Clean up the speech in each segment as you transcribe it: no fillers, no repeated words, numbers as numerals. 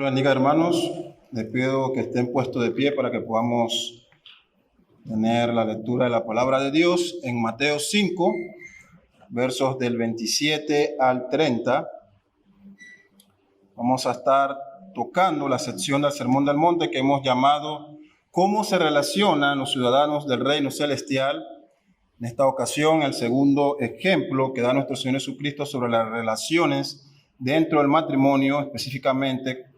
bendiga, hermanos. Les pido que estén puestos de pie para que podamos tener la lectura de la palabra de Dios en Mateo 5, versos del 27 al 30. Vamos a estar tocando la sección del Sermón del Monte que hemos llamado ¿Cómo se relacionan los ciudadanos del reino celestial? En esta ocasión, el segundo ejemplo que da nuestro Señor Jesucristo sobre las relaciones dentro del matrimonio, específicamente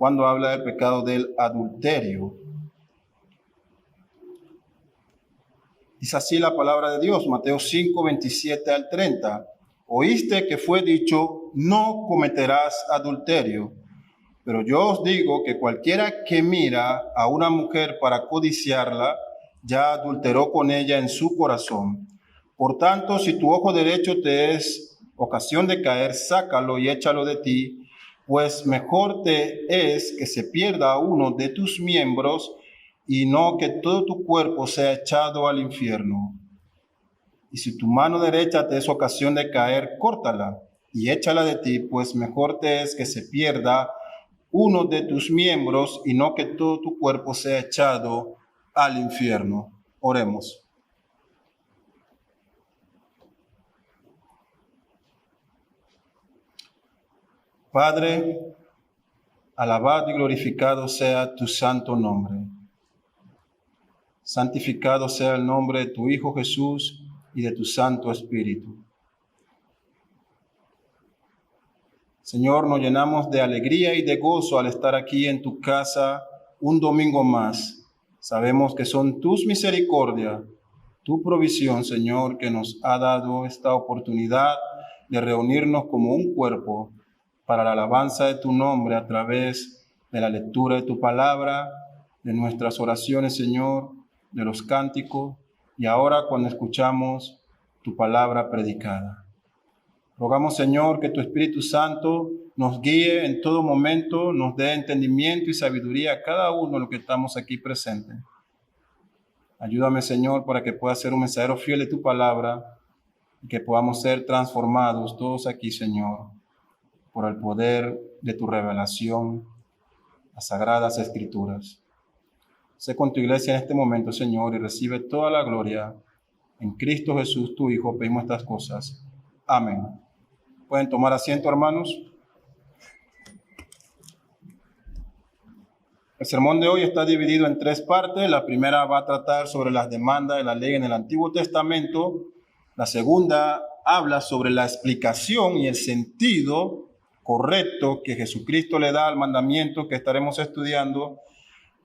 cuando habla del pecado del adulterio. Dice así la palabra de Dios, Mateo 5, 27 al 30. Oíste que fue dicho, no cometerás adulterio. Pero yo os digo que cualquiera que mira a una mujer para codiciarla, ya adulteró con ella en su corazón. Por tanto, si tu ojo derecho te es ocasión de caer, sácalo y échalo de ti, pues mejor te es que se pierda uno de tus miembros y no que todo tu cuerpo sea echado al infierno. Y si tu mano derecha te es ocasión de caer, córtala y échala de ti, pues mejor te es que se pierda uno de tus miembros y no que todo tu cuerpo sea echado al infierno. Oremos. Padre, alabado y glorificado sea tu santo nombre. Santificado sea el nombre de tu Hijo Jesús y de tu Santo Espíritu. Señor, nos llenamos de alegría y de gozo al estar aquí en tu casa un domingo más. Sabemos que son tus misericordias, tu provisión, Señor, que nos ha dado esta oportunidad de reunirnos como un cuerpo para la alabanza de tu nombre a través de la lectura de tu palabra, de nuestras oraciones, Señor, de los cánticos y ahora cuando escuchamos tu palabra predicada. Rogamos, Señor, que tu Espíritu Santo nos guíe en todo momento, nos dé entendimiento y sabiduría a cada uno de los que estamos aquí presentes. Ayúdame, Señor, para que pueda ser un mensajero fiel de tu palabra y que podamos ser transformados todos aquí, Señor, por el poder de tu revelación, las sagradas escrituras. Sé con tu iglesia en este momento, Señor, y recibe toda la gloria. En Cristo Jesús, tu Hijo, pedimos estas cosas. Amén. ¿Pueden tomar asiento, hermanos? El sermón de hoy está dividido en tres partes. La primera va a tratar sobre las demandas de la ley en el Antiguo Testamento. La segunda habla sobre la explicación y el sentido correcto que Jesucristo le da al mandamiento que estaremos estudiando.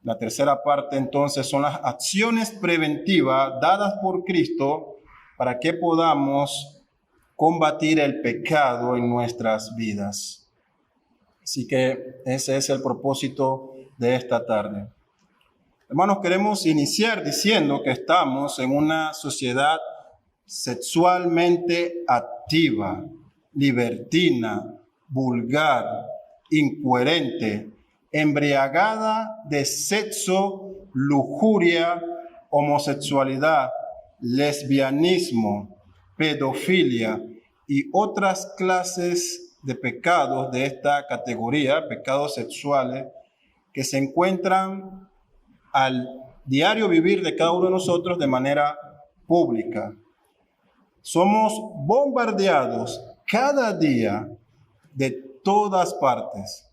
La tercera parte, entonces, son las acciones preventivas dadas por Cristo para que podamos combatir el pecado en nuestras vidas. Así que ese es el propósito de esta tarde. Hermanos, queremos iniciar diciendo que estamos en una sociedad sexualmente activa, libertina, vulgar, incoherente, embriagada de sexo, lujuria, homosexualidad, lesbianismo, pedofilia y otras clases de pecados de esta categoría, pecados sexuales, que se encuentran al diario vivir de cada uno de nosotros de manera pública. Somos bombardeados cada día de todas partes,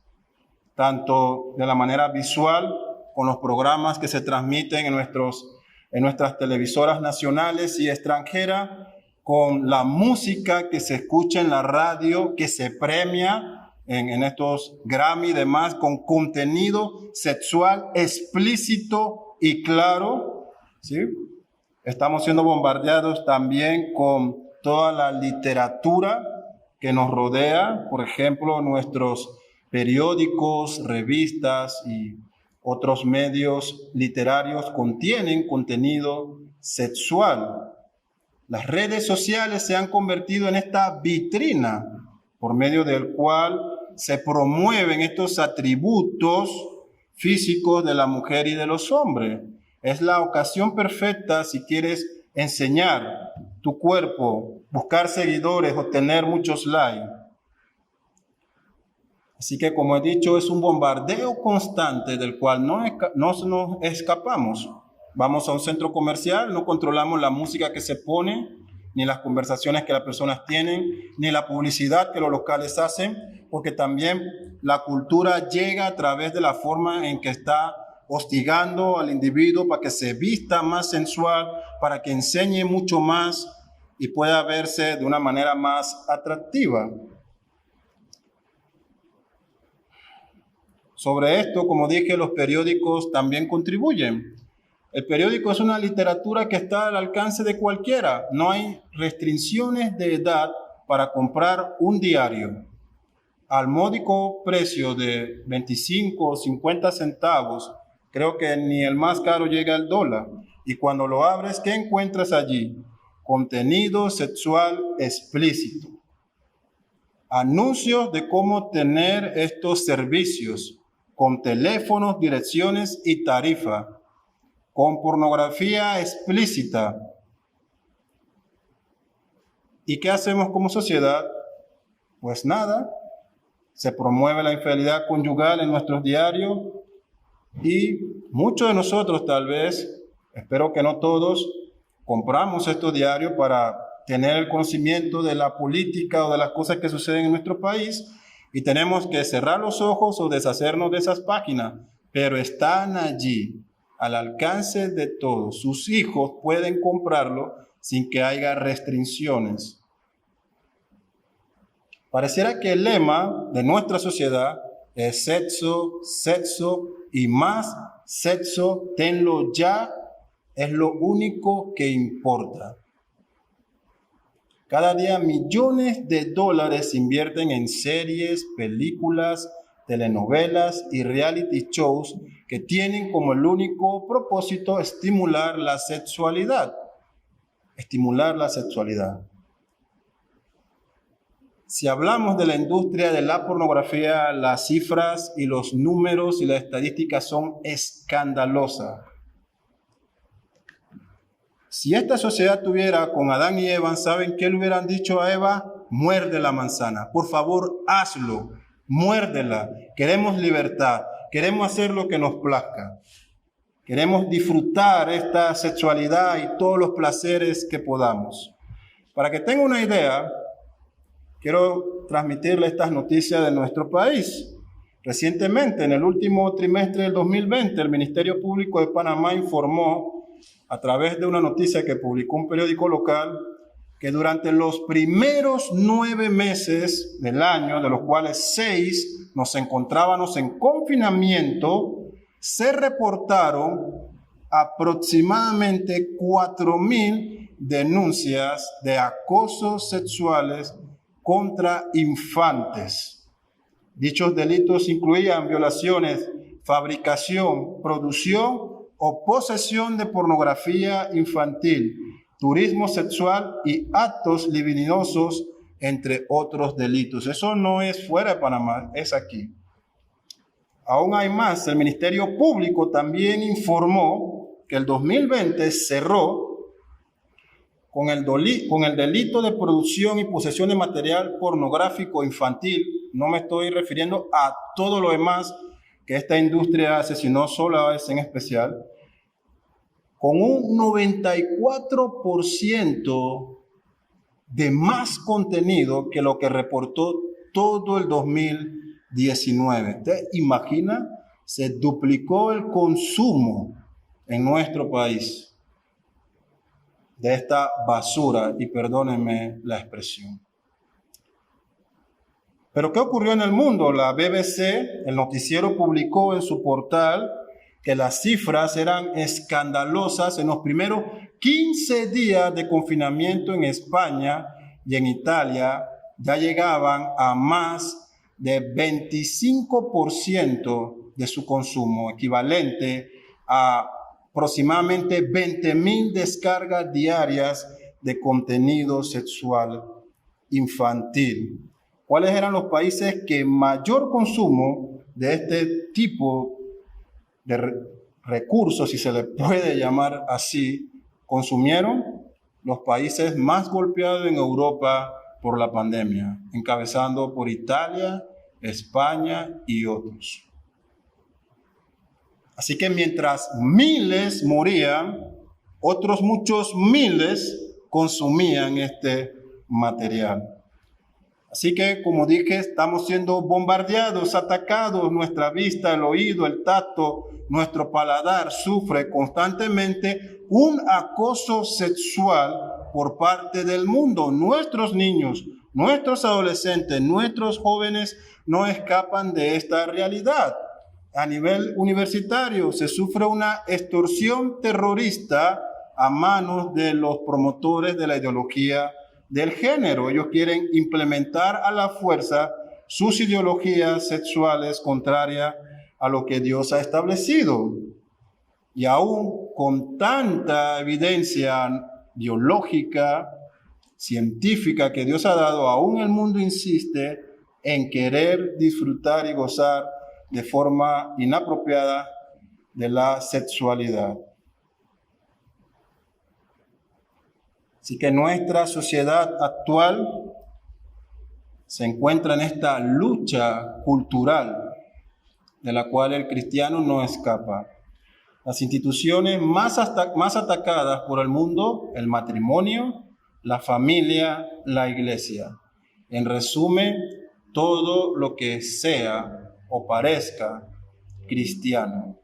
tanto de la manera visual, con los programas que se transmiten en nuestras televisoras nacionales y extranjeras, con la música que se escucha en la radio, que se premia en estos Grammy y demás, con contenido sexual explícito y claro, ¿sí? Estamos siendo bombardeados también con toda la literatura que nos rodea, por ejemplo, nuestros periódicos, revistas y otros medios literarios contienen contenido sexual. Las redes sociales se han convertido en esta vitrina por medio del cual se promueven estos atributos físicos de la mujer y de los hombres. Es la ocasión perfecta si quieres enseñar tu cuerpo, buscar seguidores o tener muchos likes. Así que, como he dicho, es un bombardeo constante del cual no nos escapamos. Vamos a un centro comercial, no controlamos la música que se pone, ni las conversaciones que las personas tienen, ni la publicidad que los locales hacen, porque también la cultura llega a través de la forma en que está hostigando al individuo para que se vista más sensual, para que enseñe mucho más y pueda verse de una manera más atractiva. Sobre esto, como dije, los periódicos también contribuyen. El periódico es una literatura que está al alcance de cualquiera. No hay restricciones de edad para comprar un diario. Al módico precio de 25 o 50 centavos, creo que ni el más caro llega al dólar. Y cuando lo abres, ¿qué encuentras allí? Contenido sexual explícito. Anuncios de cómo tener estos servicios, con teléfonos, direcciones y tarifa, con pornografía explícita. ¿Y qué hacemos como sociedad? Pues nada, se promueve la infidelidad conyugal en nuestros diarios y muchos de nosotros tal vez, espero que no todos, compramos estos diarios para tener el conocimiento de la política o de las cosas que suceden en nuestro país y tenemos que cerrar los ojos o deshacernos de esas páginas, pero están allí, al alcance de todos. Sus hijos pueden comprarlo sin que haya restricciones. Pareciera que el lema de nuestra sociedad es sexo, sexo y más sexo, tenlo ya, es lo único que importa. Cada día millones de dólares se invierten en series, películas, telenovelas y reality shows que tienen como el único propósito estimular la sexualidad. Estimular la sexualidad. Si hablamos de la industria de la pornografía, las cifras y los números y las estadísticas son escandalosas. Si esta sociedad tuviera con Adán y Eva, ¿saben qué le hubieran dicho a Eva? Muerde la manzana, por favor, hazlo, muérdela. Queremos libertad, queremos hacer lo que nos plazca. Queremos disfrutar esta sexualidad y todos los placeres que podamos. Para que tengan una idea, quiero transmitirle estas noticias de nuestro país. Recientemente, en el último trimestre del 2020, el Ministerio Público de Panamá informó, a través de una noticia que publicó un periódico local, que durante los primeros 9 meses del año, de los cuales 6 nos encontrábamos en confinamiento, se reportaron aproximadamente 4,000 denuncias de acosos sexuales contra infantes. Dichos delitos incluían violaciones, fabricación, producción o posesión de pornografía infantil, turismo sexual y actos libidinosos, entre otros delitos. Eso no es fuera de Panamá, es aquí. Aún hay más. El Ministerio Público también informó que el 2020 cerró con el delito de producción y posesión de material pornográfico infantil. No me estoy refiriendo a todo lo demás que esta industria hace, sino solo a ese en especial, con un 94% de más contenido que lo que reportó todo el 2019. ¿Usted imagina? Se duplicó el consumo en nuestro país de esta basura, y perdónenme la expresión. Pero ¿qué ocurrió en el mundo? La BBC, el noticiero, publicó en su portal que las cifras eran escandalosas en los primeros 15 días de confinamiento en España y en Italia. Ya llegaban a más de 25% de su consumo, equivalente a aproximadamente 20,000 descargas diarias de contenido sexual infantil. ¿Cuáles eran los países que mayor consumo de este tipo de recursos, si se le puede llamar así, consumieron? Los países más golpeados en Europa por la pandemia, encabezando por Italia, España y otros. Así que mientras miles morían, otros muchos miles consumían este material. Así que, como dije, estamos siendo bombardeados, atacados, nuestra vista, el oído, el tacto, nuestro paladar sufre constantemente un acoso sexual por parte del mundo. Nuestros niños, nuestros adolescentes, nuestros jóvenes no escapan de esta realidad. A nivel universitario se sufre una extorsión terrorista a manos de los promotores de la ideología del género. Ellos quieren implementar a la fuerza sus ideologías sexuales contrarias a lo que Dios ha establecido. Y aún con tanta evidencia biológica, científica que Dios ha dado, aún el mundo insiste en querer disfrutar y gozar de forma inapropiada de la sexualidad. Así que nuestra sociedad actual se encuentra en esta lucha cultural de la cual el cristiano no escapa. Las instituciones más atacadas por el mundo, el matrimonio, la familia, la iglesia. En resumen, todo lo que sea o parezca cristiano.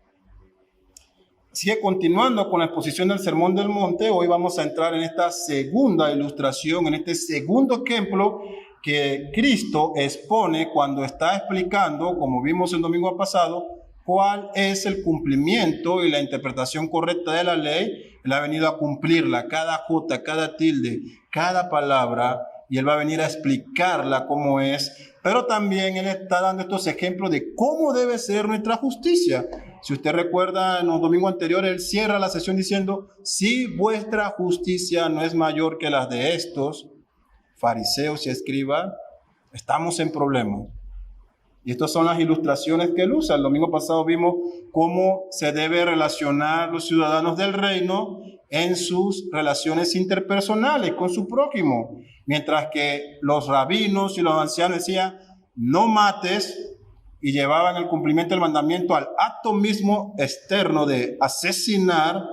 Así que continuando con la exposición del Sermón del Monte, hoy vamos a entrar en esta segunda ilustración, en este segundo ejemplo que Cristo expone cuando está explicando, como vimos el domingo pasado, cuál es el cumplimiento y la interpretación correcta de la ley. Él ha venido a cumplirla, cada jota, cada tilde, cada palabra, y Él va a venir a explicarla cómo es, pero también Él está dando estos ejemplos de cómo debe ser nuestra justicia. Si usted recuerda, en los domingos anteriores, Él cierra la sesión diciendo, si vuestra justicia no es mayor que las de estos fariseos y escribas, estamos en problemas. Y estas son las ilustraciones que Él usa. El domingo pasado vimos cómo se debe relacionar los ciudadanos del reino en sus relaciones interpersonales con su prójimo. Mientras que los rabinos y los ancianos decían, no mates, y llevaban el cumplimiento del mandamiento al acto mismo externo de asesinar,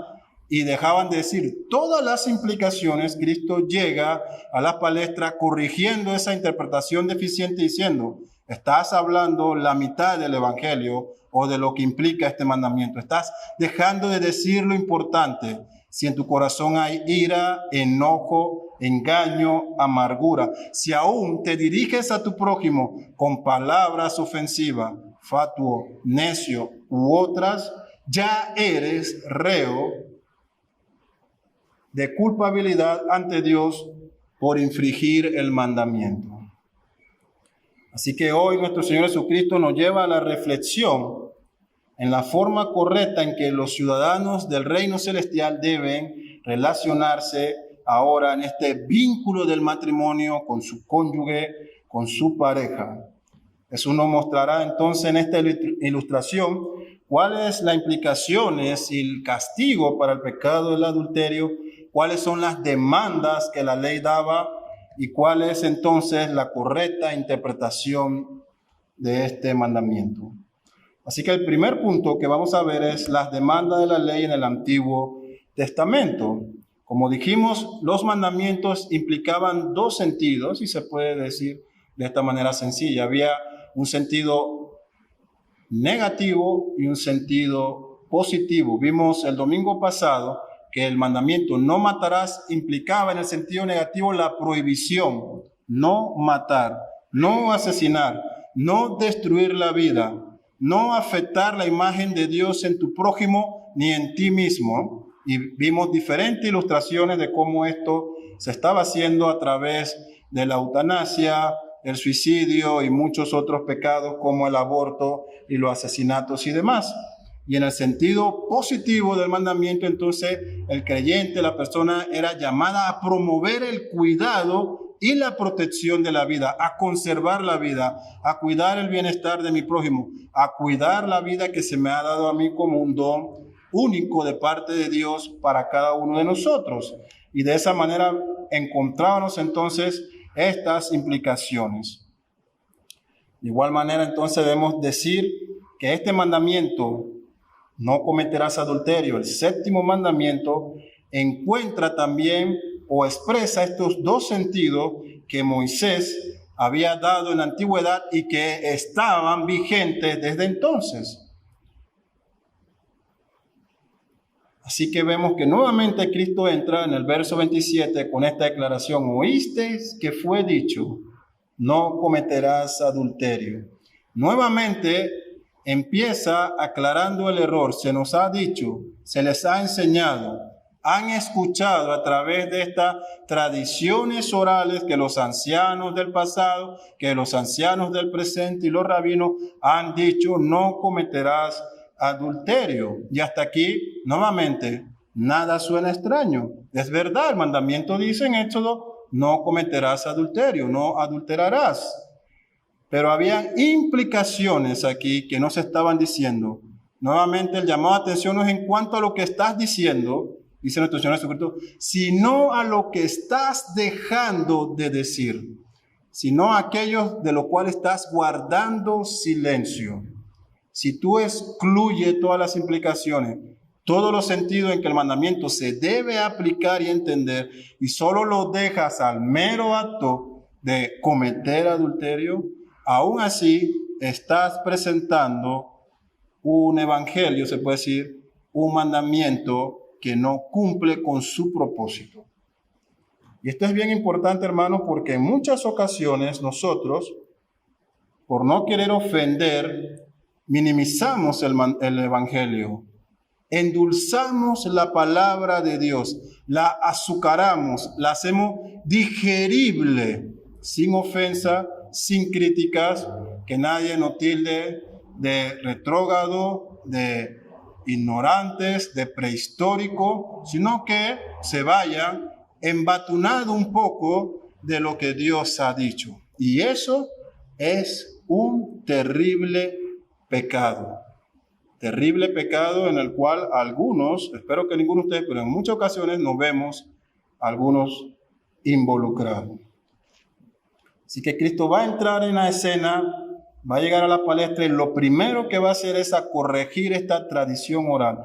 y dejaban de decir todas las implicaciones. Cristo llega a la palestra corrigiendo esa interpretación deficiente diciendo, estás hablando la mitad del evangelio o de lo que implica este mandamiento. Estás dejando de decir lo importante. Si en tu corazón hay ira, enojo, engaño, amargura, si aún te diriges a tu prójimo con palabras ofensivas, fatuo, necio u otras, ya eres reo de culpabilidad ante Dios por infringir el mandamiento. Así que hoy nuestro Señor Jesucristo nos lleva a la reflexión en la forma correcta en que los ciudadanos del reino celestial deben relacionarse ahora en este vínculo del matrimonio con su cónyuge, con su pareja. Jesús nos mostrará entonces en esta ilustración cuáles las implicaciones y el castigo para el pecado del adulterio, cuáles son las demandas que la ley daba y cuál es entonces la correcta interpretación de este mandamiento. Así que el primer punto que vamos a ver es las demandas de la ley en el Antiguo Testamento. Como dijimos, los mandamientos implicaban dos sentidos, y se puede decir de esta manera sencilla. Había un sentido negativo y un sentido positivo. Vimos el domingo pasado que el mandamiento no matarás implicaba en el sentido negativo la prohibición, no matar, no asesinar, no destruir la vida, no afectar la imagen de Dios en tu prójimo ni en ti mismo. Y vimos diferentes ilustraciones de cómo esto se estaba haciendo a través de la eutanasia, el suicidio y muchos otros pecados como el aborto y los asesinatos y demás. Y en el sentido positivo del mandamiento, entonces, el creyente, la persona, era llamada a promover el cuidado y la protección de la vida, a conservar la vida, a cuidar el bienestar de mi prójimo, a cuidar la vida que se me ha dado a mí como un don único de parte de Dios para cada uno de nosotros. Y de esa manera encontrábamos entonces estas implicaciones. De igual manera, entonces debemos decir que este mandamiento, no cometerás adulterio, el séptimo mandamiento, encuentra también o expresa estos dos sentidos que Moisés había dado en la antigüedad y que estaban vigentes desde entonces. Así que vemos que nuevamente Cristo entra en el verso 27 con esta declaración: oísteis que fue dicho, no cometerás adulterio. Nuevamente empieza aclarando el error. Se nos ha dicho, se les ha enseñado, han escuchado a través de estas tradiciones orales que los ancianos del pasado, que los ancianos del presente y los rabinos han dicho: no cometerás adulterio. Y hasta aquí, nuevamente, nada suena extraño. Es verdad, el mandamiento dice en Éxodo: no cometerás adulterio, no adulterarás. Pero había implicaciones aquí que no se estaban diciendo. Nuevamente, el llamado a atención no es en cuanto a lo que estás diciendo, dice nuestro Señor Jesucristo, sino a lo que estás dejando de decir, sino a aquellos de lo cual estás guardando silencio. Si tú excluyes todas las implicaciones, todos los sentidos en que el mandamiento se debe aplicar y entender, y solo lo dejas al mero acto de cometer adulterio, aún así estás presentando un evangelio, se puede decir, un mandamiento que no cumple con su propósito. Y esto es bien importante, hermanos, porque en muchas ocasiones nosotros, por no querer ofender, minimizamos el evangelio, endulzamos la palabra de Dios, la azucaramos, la hacemos digerible, sin ofensa, sin críticas, que nadie nos tilde de retrógrado, de ignorantes, de prehistórico, sino que se vayan embatunado un poco de lo que Dios ha dicho. Y eso es un terrible pecado en el cual algunos, espero que ninguno de ustedes, pero en muchas ocasiones nos vemos algunos involucrados. Así que Cristo va a entrar en la escena, va a llegar a la palestra y lo primero que va a hacer es a corregir esta tradición oral.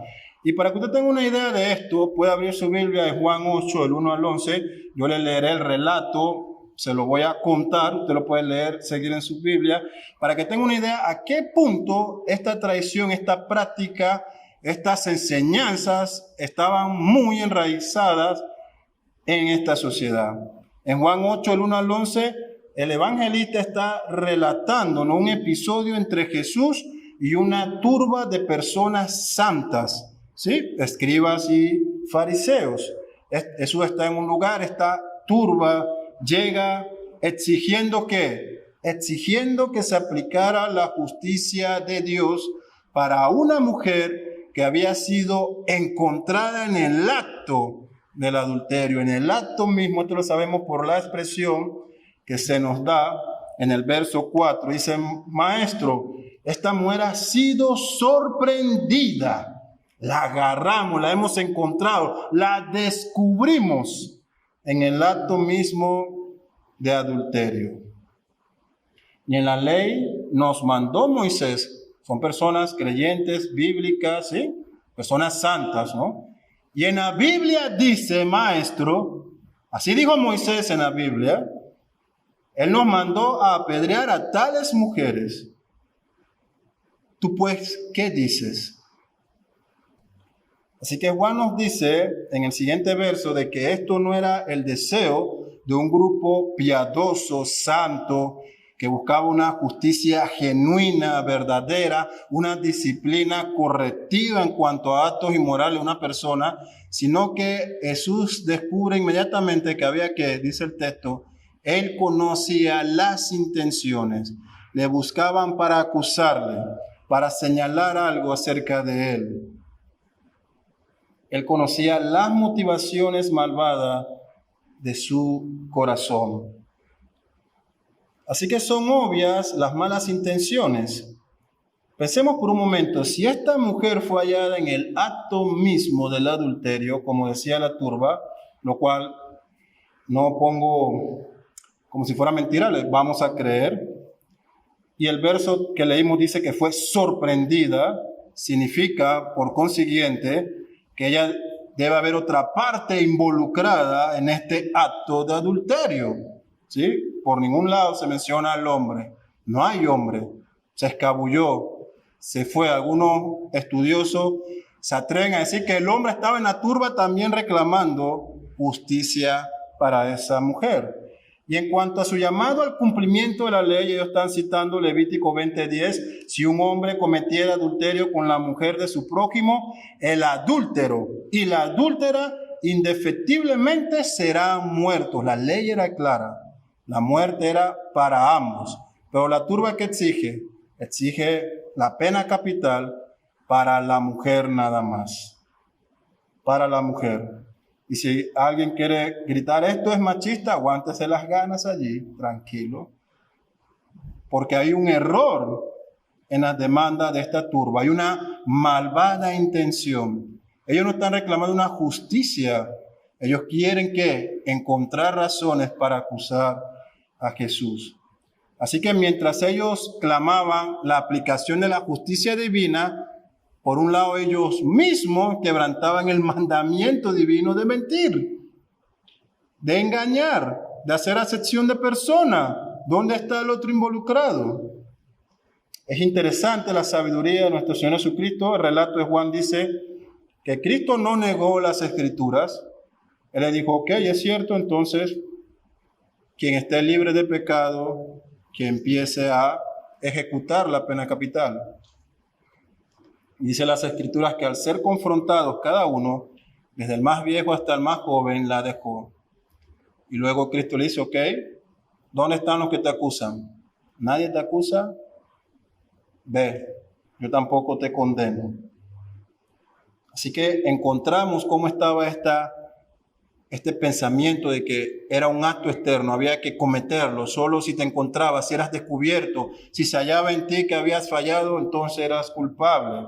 Y para que usted tenga una idea de esto, puede abrir su Biblia de Juan 8, del 1 al 11. Yo le leeré el relato, se lo voy a contar, usted lo puede leer, seguir en su Biblia, para que tenga una idea a qué punto esta tradición, esta práctica, estas enseñanzas estaban muy enraizadas en esta sociedad. En Juan 8, del 1 al 11, el evangelista está relatando, ¿no?, un episodio entre Jesús y una turba de personas santas, ¿sí? Escribas y fariseos. Jesús está en un lugar, esta turba llega exigiendo ¿qué? Exigiendo que se aplicara la justicia de Dios para una mujer que había sido encontrada en el acto del adulterio, en el acto mismo. Esto lo sabemos por la expresión que se nos da en el verso 4. Dice: maestro, esta mujer ha sido sorprendida. La agarramos, la hemos encontrado, la descubrimos en el acto mismo de adulterio. Y en la ley nos mandó Moisés, son personas creyentes, bíblicas, ¿sí? Personas santas, ¿no? Y en la Biblia dice, maestro, así dijo Moisés en la Biblia, él nos mandó a apedrear a tales mujeres. Tú pues, ¿qué dices? Así que Juan nos dice en el siguiente verso de que esto no era el deseo de un grupo piadoso, santo, que buscaba una justicia genuina, verdadera, una disciplina correctiva en cuanto a actos inmorales de una persona, sino que Jesús descubre inmediatamente que había que, dice el texto, él conocía las intenciones, le buscaban para acusarle, para señalar algo acerca de él. Él conocía las motivaciones malvadas de su corazón. Así que son obvias las malas intenciones. Pensemos por un momento, si esta mujer fue hallada en el acto mismo del adulterio, como decía la turba, lo cual no pongo como si fuera mentira, les vamos a creer. y el verso que leímos dice que fue sorprendida, significa, por consiguiente, que ella debe haber otra parte involucrada en este acto de adulterio, ¿sí? Por ningún lado se menciona al hombre. No hay hombre. Se escabulló, se fue. Algunos estudiosos se atreven a decir que el hombre estaba en la turba también reclamando justicia para esa mujer. Y en cuanto a su llamado al cumplimiento de la ley, ellos están citando Levítico 20:10, si un hombre cometiera adulterio con la mujer de su prójimo, el adúltero y la adúltera indefectiblemente serán muertos. La ley era clara, la muerte era para ambos, pero la turba que exige la pena capital para la mujer nada más, para la mujer. Y si alguien quiere gritar esto es machista, aguántese las ganas allí, tranquilo. Porque hay un error en las demandas de esta turba. Hay una malvada intención. Ellos no están reclamando una justicia. Ellos quieren encontrar razones para acusar a Jesús. Así que mientras ellos clamaban la aplicación de la justicia divina, por un lado, ellos mismos quebrantaban el mandamiento divino de mentir, de engañar, de hacer acepción de persona. ¿Dónde está el otro involucrado? Es interesante la sabiduría de nuestro Señor Jesucristo. El relato de Juan dice que Cristo no negó las Escrituras. Él le dijo, ok, es cierto, entonces, quien esté libre de pecado, que empiece a ejecutar la pena capital. Dice las Escrituras que al ser confrontados cada uno, desde el más viejo hasta el más joven, la dejó. Y luego Cristo le dice, ok, ¿dónde están los que te acusan? ¿Nadie te acusa? Ve, yo tampoco te condeno. Así que encontramos cómo estaba este pensamiento de que era un acto externo, había que cometerlo, solo si te encontrabas, si eras descubierto, si se hallaba en ti que habías fallado, entonces eras culpable.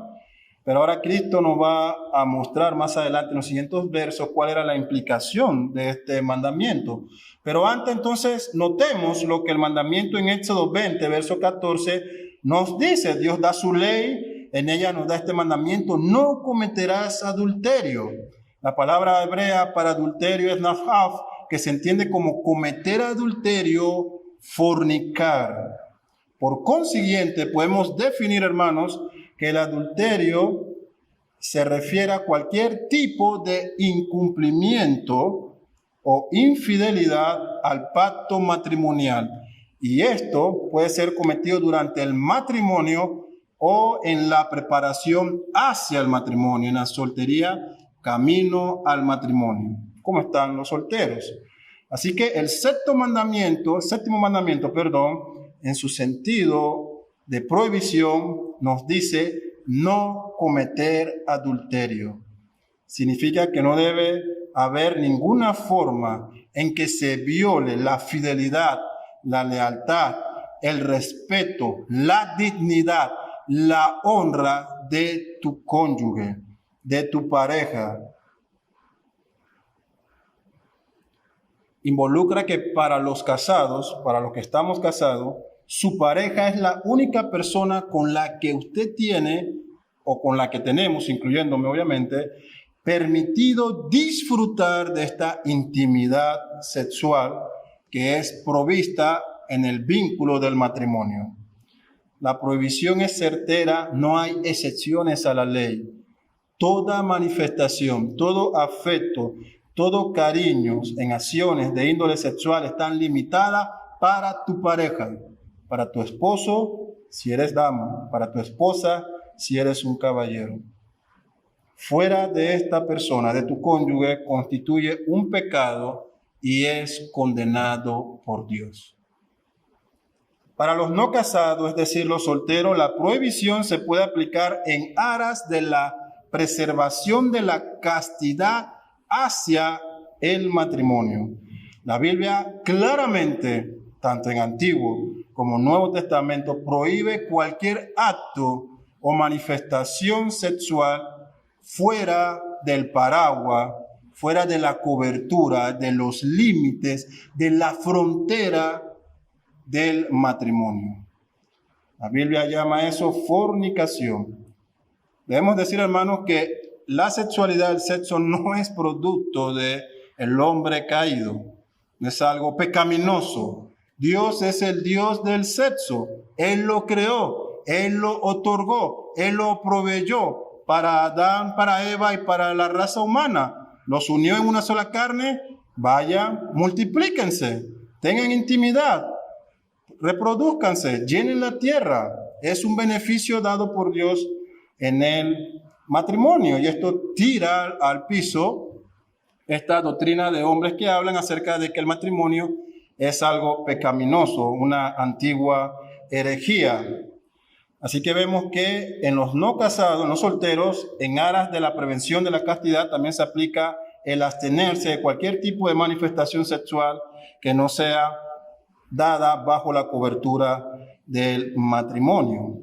Pero ahora Cristo nos va a mostrar más adelante en los siguientes versos cuál era la implicación de este mandamiento. Pero antes entonces notemos lo que el mandamiento en Éxodo 20, verso 14 nos dice. Dios da su ley, en ella nos da este mandamiento, no cometerás adulterio. La palabra hebrea para adulterio es nafaf, que se entiende como cometer adulterio, fornicar. Por consiguiente, podemos definir, hermanos, que el adulterio se refiere a cualquier tipo de incumplimiento o infidelidad al pacto matrimonial. Y esto puede ser cometido durante el matrimonio o en la preparación hacia el matrimonio, en la soltería, camino al matrimonio. ¿Cómo están los solteros? Así que el séptimo mandamiento, en su sentido de prohibición, nos dice no cometer adulterio. Significa que no debe haber ninguna forma en que se viole la fidelidad, la lealtad, el respeto, la dignidad, la honra de tu cónyuge, de tu pareja. Involucra que para los casados, para los que estamos casados, su pareja es la única persona con la que usted tiene, o con la que tenemos, incluyéndome obviamente, permitido disfrutar de esta intimidad sexual que es provista en el vínculo del matrimonio. La prohibición es certera, no hay excepciones a la ley. Toda manifestación, todo afecto, todo cariño en acciones de índole sexual están limitadas para tu pareja, para tu esposo, si eres dama, para tu esposa, si eres un caballero. Fuera de esta persona, de tu cónyuge, constituye un pecado y es condenado por Dios. Para los no casados, es decir, los solteros, la prohibición se puede aplicar en aras de la preservación de la castidad hacia el matrimonio. La Biblia claramente, tanto en Antiguo como Nuevo Testamento, prohíbe cualquier acto o manifestación sexual fuera del paraguas, fuera de la cobertura, de los límites, de la frontera del matrimonio. La Biblia llama eso fornicación. Debemos decir, hermanos, que la sexualidad, el sexo, no es producto del hombre caído, no es algo pecaminoso. Dios es el Dios del sexo. Él lo creó, Él lo otorgó, Él lo proveyó para Adán, para Eva y para la raza humana. Los unió en una sola carne. Vaya, multiplíquense, tengan intimidad, reproduzcanse, llenen la tierra. Es un beneficio dado por Dios en el matrimonio, y esto tira al piso esta doctrina de hombres que hablan acerca de que el matrimonio es algo pecaminoso, una antigua herejía. Así que vemos que en los no casados, en los solteros, en aras de la prevención de la castidad, también se aplica el abstenerse de cualquier tipo de manifestación sexual que no sea dada bajo la cobertura del matrimonio.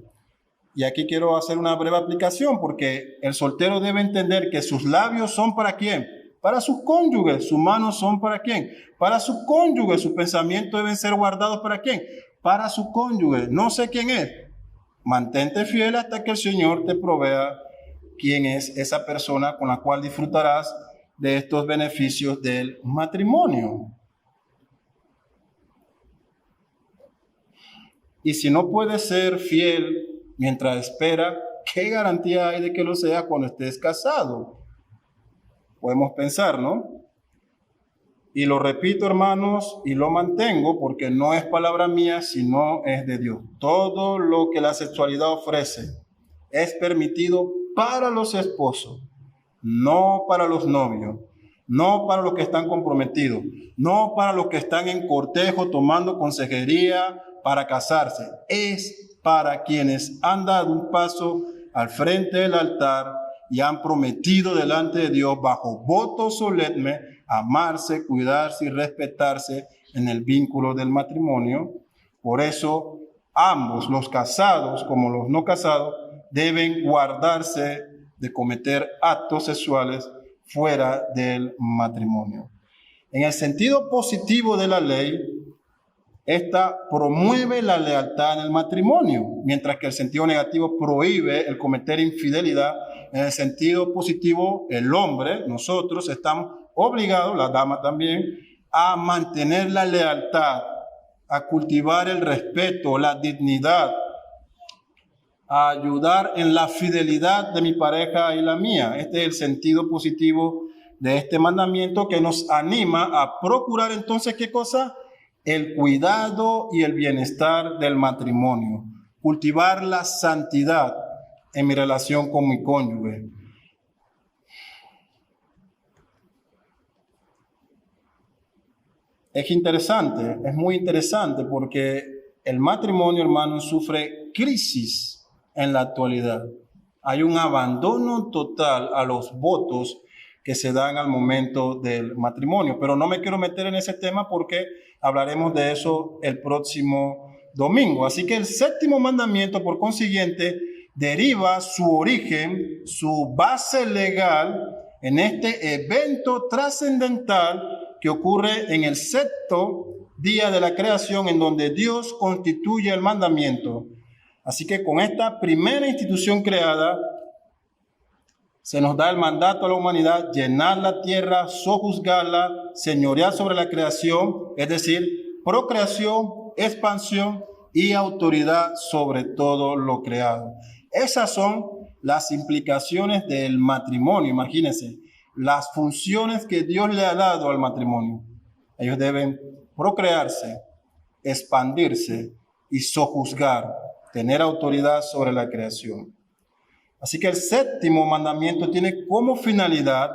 Y aquí quiero hacer una breve aplicación, porque el soltero debe entender que sus labios son ¿para quién? Para sus cónyuges. Sus manos son ¿para quién? Para su cónyuge. Sus pensamientos deben ser guardados ¿para quién? Para su cónyuge. No sé quién es. Mantente fiel hasta que el Señor te provea quién es esa persona con la cual disfrutarás de estos beneficios del matrimonio. Y si no puedes ser fiel mientras espera, ¿qué garantía hay de que lo sea cuando estés casado? Podemos pensar, ¿no? Y lo repito, hermanos, y lo mantengo porque no es palabra mía, sino es de Dios. Todo lo que la sexualidad ofrece es permitido para los esposos, no para los novios, no para los que están comprometidos, no para los que están en cortejo tomando consejería para casarse. Es para quienes han dado un paso al frente del altar y han prometido delante de Dios bajo voto solemne amarse, cuidarse y respetarse en el vínculo del matrimonio. Por eso ambos, los casados como los no casados, deben guardarse de cometer actos sexuales fuera del matrimonio. En el sentido positivo de la ley, esta promueve la lealtad en el matrimonio, mientras que el sentido negativo prohíbe el cometer infidelidad. En el sentido positivo, el hombre, nosotros, estamos obligados, la dama también, a mantener la lealtad, a cultivar el respeto, la dignidad, a ayudar en la fidelidad de mi pareja y la mía. Este es el sentido positivo de este mandamiento que nos anima a procurar entonces, ¿qué cosa? El cuidado y el bienestar del matrimonio, cultivar la santidad en mi relación con mi cónyuge. Es interesante, es muy interesante porque el matrimonio, hermano, sufre crisis en la actualidad. Hay un abandono total a los votos que se dan al momento del matrimonio, pero no me quiero meter en ese tema porque hablaremos de eso el próximo domingo. Así que el séptimo mandamiento, por consiguiente, deriva su origen, su base legal en este evento trascendental que ocurre en el sexto día de la creación, en donde Dios constituye el mandamiento. Así que con esta primera institución creada, se nos da el mandato a la humanidad: llenar la tierra, sojuzgarla, señorear sobre la creación, es decir, procreación, expansión y autoridad sobre todo lo creado. Esas son las implicaciones del matrimonio. Imagínense las funciones que Dios le ha dado al matrimonio. Ellos deben procrearse, expandirse y sojuzgar, tener autoridad sobre la creación. Así que el séptimo mandamiento tiene como finalidad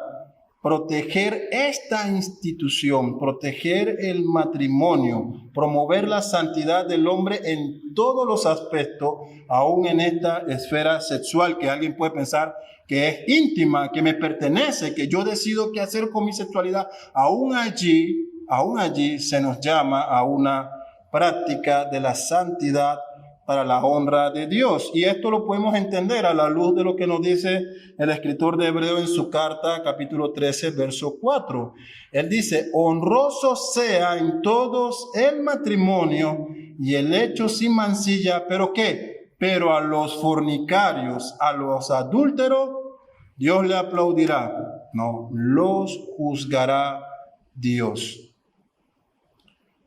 proteger esta institución, proteger el matrimonio, promover la santidad del hombre en todos los aspectos, aún en esta esfera sexual que alguien puede pensar que es íntima, que me pertenece, que yo decido qué hacer con mi sexualidad. Aún allí se nos llama a una práctica de la santidad para la honra de Dios. Y esto lo podemos entender a la luz de lo que nos dice el escritor de Hebreo en su carta, capítulo 13, verso 4. Él dice: honroso sea en todos el matrimonio y el hecho sin mancilla, pero ¿qué? pero a los fornicarios, a los adúlteros, Dios le aplaudirá. No, los juzgará Dios.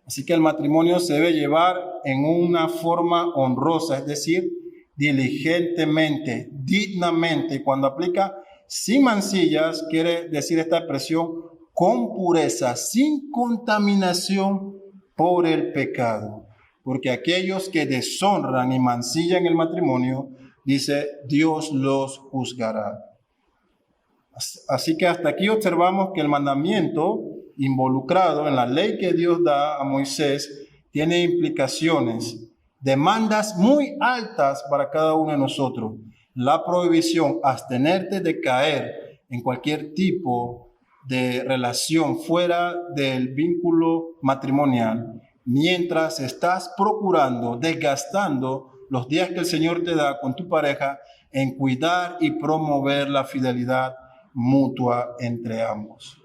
Así que el matrimonio se debe llevar en una forma honrosa, es decir, diligentemente, dignamente. Y cuando aplica sin mancillas, quiere decir esta expresión con pureza, sin contaminación por el pecado. Porque aquellos que deshonran y mancillan el matrimonio, dice, Dios los juzgará. Así que hasta aquí observamos que el mandamiento involucrado en la ley que Dios da a Moisés tiene implicaciones, demandas muy altas para cada uno de nosotros. La prohibición, abstenerte de caer en cualquier tipo de relación fuera del vínculo matrimonial, mientras estás procurando, desgastando los días que el Señor te da con tu pareja en cuidar y promover la fidelidad mutua entre ambos.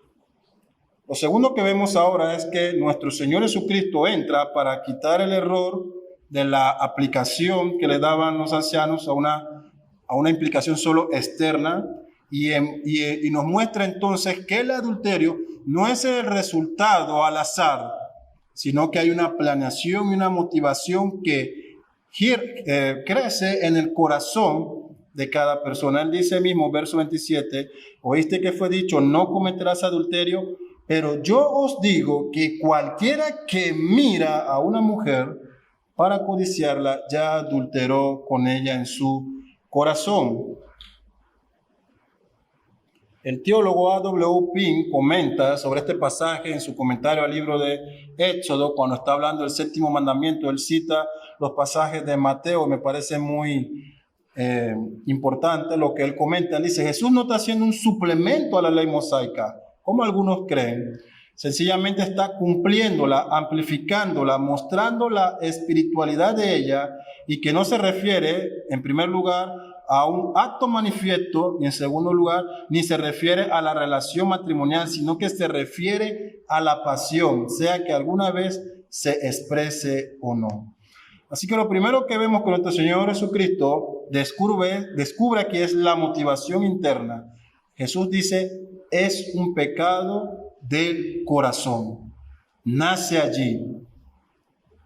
Lo segundo que vemos ahora es que nuestro Señor Jesucristo entra para quitar el error de la aplicación que le daban los ancianos a una implicación solo externa y nos muestra entonces que el adulterio no es el resultado al azar, sino que hay una planeación y una motivación que crece en el corazón de cada persona. Él dice mismo, verso 27, oíste que fue dicho, no cometerás adulterio, pero yo os digo que cualquiera que mira a una mujer para codiciarla, ya adulteró con ella en su corazón. El teólogo A.W. Pink comenta sobre este pasaje en su comentario al libro de Éxodo, cuando está hablando del séptimo mandamiento. Él cita los pasajes de Mateo, me parece muy importante lo que él comenta. Él dice, Jesús no está haciendo un suplemento a la ley mosaica, como algunos creen. Sencillamente está cumpliéndola, amplificándola, mostrando la espiritualidad de ella y que no se refiere, en primer lugar, a un acto manifiesto y en segundo lugar, ni se refiere a la relación matrimonial, sino que se refiere a la pasión, sea que alguna vez se exprese o no. Así que lo primero que vemos con nuestro Señor Jesucristo descubre aquí es la motivación interna. Jesús dice, es un pecado del corazón. Nace allí.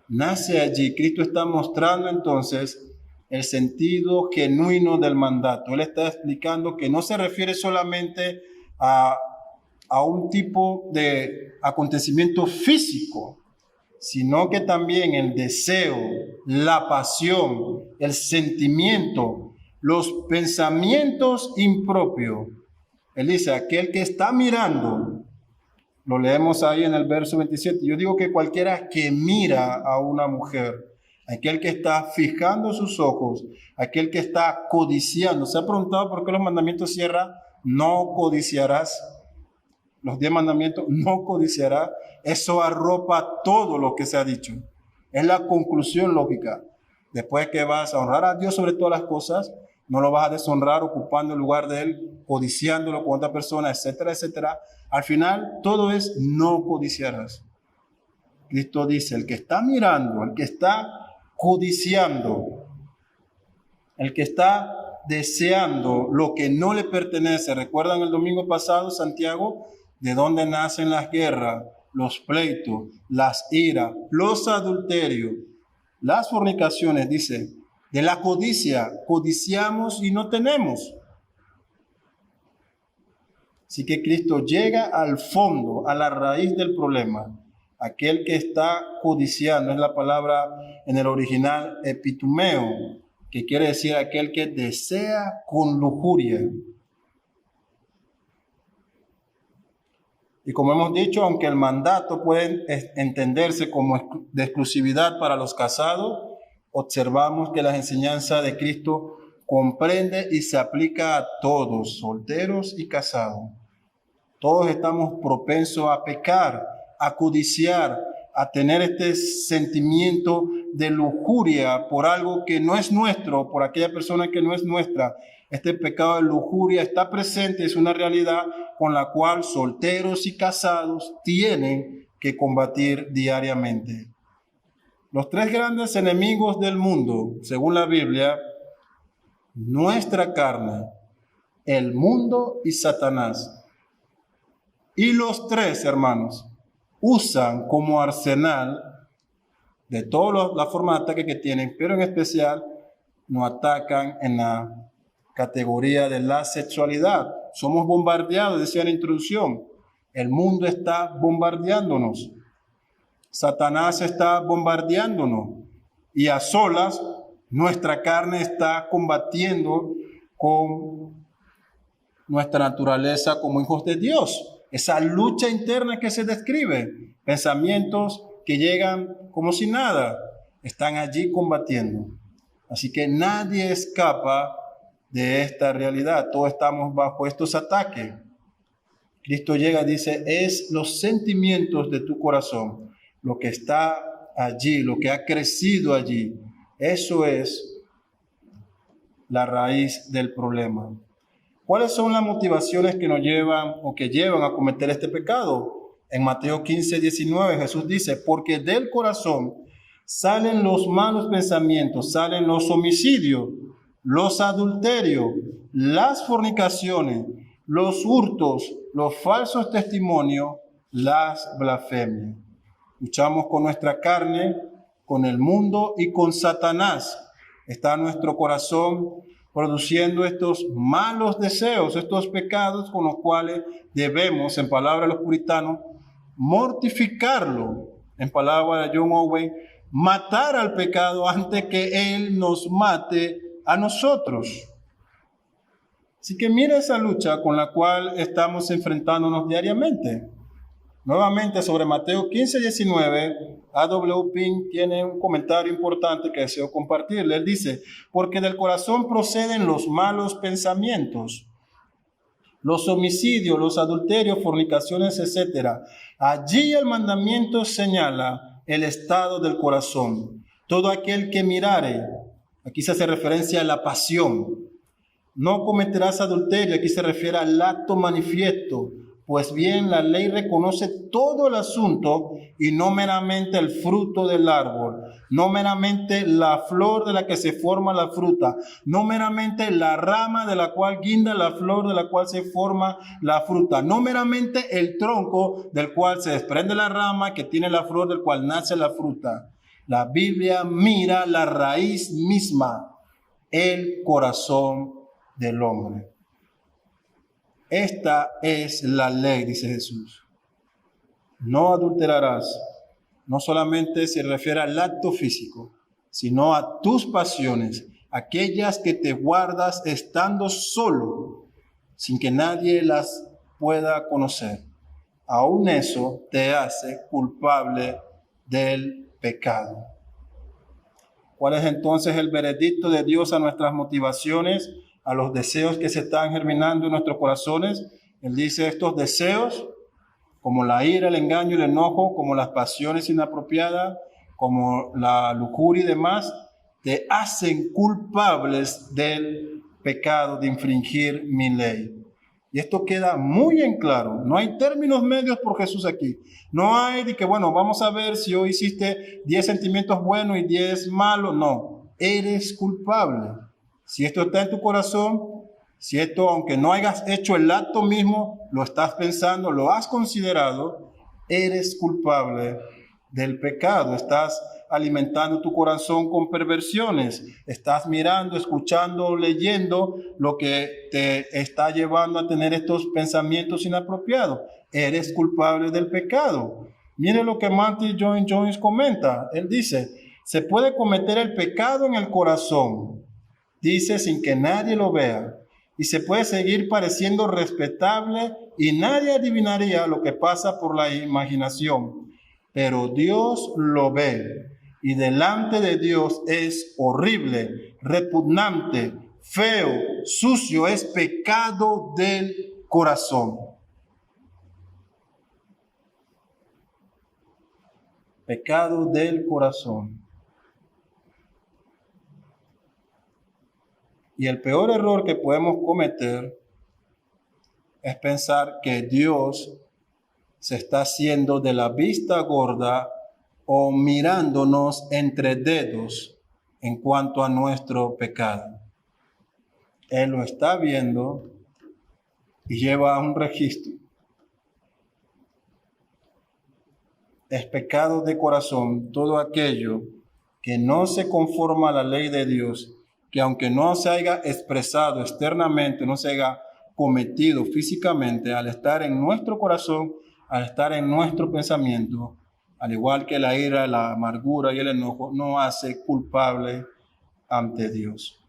Nace allí. Cristo está mostrando entonces el sentido genuino del mandato. Él está explicando que no se refiere solamente a un tipo de acontecimiento físico, sino que también el deseo, la pasión, el sentimiento, los pensamientos impropios. Él dice, aquel que está mirando, lo leemos ahí en el verso 27, yo digo que cualquiera que mira a una mujer, aquel que está fijando sus ojos, aquel que está codiciando. ¿Se ha preguntado por qué los mandamientos cierran? No codiciarás. Los 10 mandamientos, no codiciarás. Eso arropa todo lo que se ha dicho. Es la conclusión lógica. Después que vas a honrar a Dios sobre todas las cosas, no lo vas a deshonrar ocupando el lugar de Él, codiciándolo con otra persona, etcétera, etcétera. Al final, todo es no codiciarás. Cristo dice, el que está mirando, el que está codiciando, el que está deseando lo que no le pertenece. ¿Recuerdan el domingo pasado, Santiago? ¿De dónde nacen las guerras, los pleitos, las iras, los adulterios, las fornicaciones? Dice, de la codicia, codiciamos y no tenemos. Así que Cristo llega al fondo, a la raíz del problema. Aquel que está codiciando, es la palabra en el original epitumeo, que quiere decir aquel que desea con lujuria. Y como hemos dicho, aunque el mandato puede entenderse como de exclusividad para los casados, observamos que la enseñanza de Cristo comprende y se aplica a todos, solteros y casados. Todos estamos propensos a pecar, a codiciar, a tener este sentimiento de lujuria por algo que no es nuestro, por aquella persona que no es nuestra. Este pecado de lujuria está presente, es una realidad con la cual solteros y casados tienen que combatir diariamente. Los tres grandes enemigos del mundo, según la Biblia, nuestra carne, el mundo y Satanás. Y los tres, hermanos, usan como arsenal de todas las formas de ataque que tienen, pero en especial nos atacan en la categoría de la sexualidad. Somos bombardeados, decía en la introducción. El mundo está bombardeándonos. Satanás está bombardeándonos. Y a solas, nuestra carne está combatiendo con nuestra naturaleza como hijos de Dios. Esa lucha interna que se describe, pensamientos que llegan como si nada, están allí combatiendo. Así que nadie escapa de esta realidad. Todos estamos bajo estos ataques. Cristo llega y dice, es los sentimientos de tu corazón, lo que está allí, lo que ha crecido allí. Eso es la raíz del problema. ¿Cuáles son las motivaciones que nos llevan o que llevan a cometer este pecado? En Mateo 15, 19 Jesús dice, porque del corazón salen los malos pensamientos, salen los homicidios, los adulterios, las fornicaciones, los hurtos, los falsos testimonios, las blasfemias. Luchamos con nuestra carne, con el mundo y con Satanás. Está nuestro corazón produciendo estos malos deseos, estos pecados con los cuales debemos, en palabras de los puritanos, mortificarlo. En palabras de John Owen, matar al pecado antes que él nos mate a nosotros. Así que mira esa lucha con la cual estamos enfrentándonos diariamente. Nuevamente sobre Mateo 15, 19, A.W. Pink tiene un comentario importante que deseo compartirle. Él dice, porque del corazón proceden los malos pensamientos, los homicidios, los adulterios, fornicaciones, etc. Allí el mandamiento señala el estado del corazón. Todo aquel que mirare, aquí se hace referencia a la pasión. No cometerás adulterio, aquí se refiere al acto manifiesto. Pues bien, la ley reconoce todo el asunto y no meramente el fruto del árbol, no meramente la flor de la que se forma la fruta, no meramente la rama de la cual guinda la flor de la cual se forma la fruta, no meramente el tronco del cual se desprende la rama que tiene la flor del cual nace la fruta. La Biblia mira la raíz misma, el corazón del hombre. Esta es la ley, dice Jesús. No adulterarás. No solamente se refiere al acto físico, sino a tus pasiones, aquellas que te guardas estando solo, sin que nadie las pueda conocer. Aún eso te hace culpable del pecado. ¿Cuál es entonces el veredicto de Dios a nuestras motivaciones, a los deseos que se están germinando en nuestros corazones? Él dice, estos deseos, como la ira, el engaño, el enojo, como las pasiones inapropiadas, como la lujuria y demás, te hacen culpables del pecado de infringir mi ley. Y esto queda muy en claro. No hay términos medios por Jesús aquí. No hay de que, bueno, vamos a ver si hoy hiciste 10 sentimientos buenos y 10 malos. No, eres culpable. Si esto está en tu corazón, si esto, aunque no hayas hecho el acto mismo, lo estás pensando, lo has considerado, eres culpable del pecado. Estás alimentando tu corazón con perversiones. Estás mirando, escuchando, leyendo lo que te está llevando a tener estos pensamientos inapropiados. Eres culpable del pecado. Mire lo que Martin Lloyd-Jones comenta. Él dice, se puede cometer el pecado en el corazón, dice, sin que nadie lo vea, y se puede seguir pareciendo respetable y nadie adivinaría lo que pasa por la imaginación, pero Dios lo ve y delante de Dios es horrible, repugnante, feo, sucio, es pecado del corazón. Pecado del corazón. Y el peor error que podemos cometer es pensar que Dios se está haciendo de la vista gorda o mirándonos entre dedos en cuanto a nuestro pecado. Él lo está viendo y lleva un registro. Es pecado de corazón todo aquello que no se conforma a la ley de Dios, que aunque no se haya expresado externamente, no se haya cometido físicamente, al estar en nuestro corazón, al estar en nuestro pensamiento, al igual que la ira, la amargura y el enojo, no hace culpable ante Dios.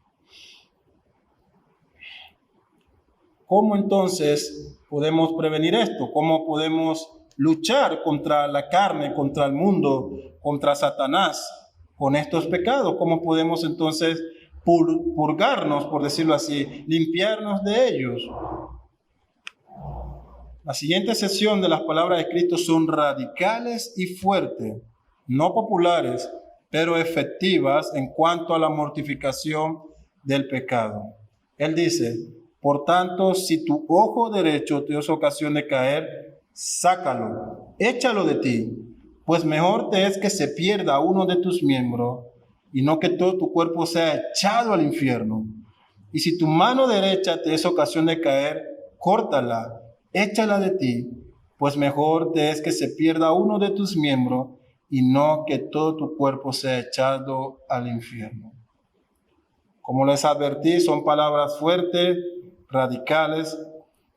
¿Cómo entonces podemos prevenir esto? ¿Cómo podemos luchar contra la carne, contra el mundo, contra Satanás, con estos pecados? ¿Cómo podemos entonces purgarnos, por decirlo así, limpiarnos de ellos? La siguiente sección de las palabras de Cristo son radicales y fuertes, no populares, pero efectivas en cuanto a la mortificación del pecado. Él dice: por tanto, si tu ojo derecho te es ocasión de caer, sácalo, échalo de ti, pues mejor te es que se pierda uno de tus miembros y no que todo tu cuerpo sea echado al infierno. Y si tu mano derecha te es ocasión de caer, córtala, échala de ti, pues mejor te es que se pierda uno de tus miembros y no que todo tu cuerpo sea echado al infierno. Como les advertí, son palabras fuertes, radicales,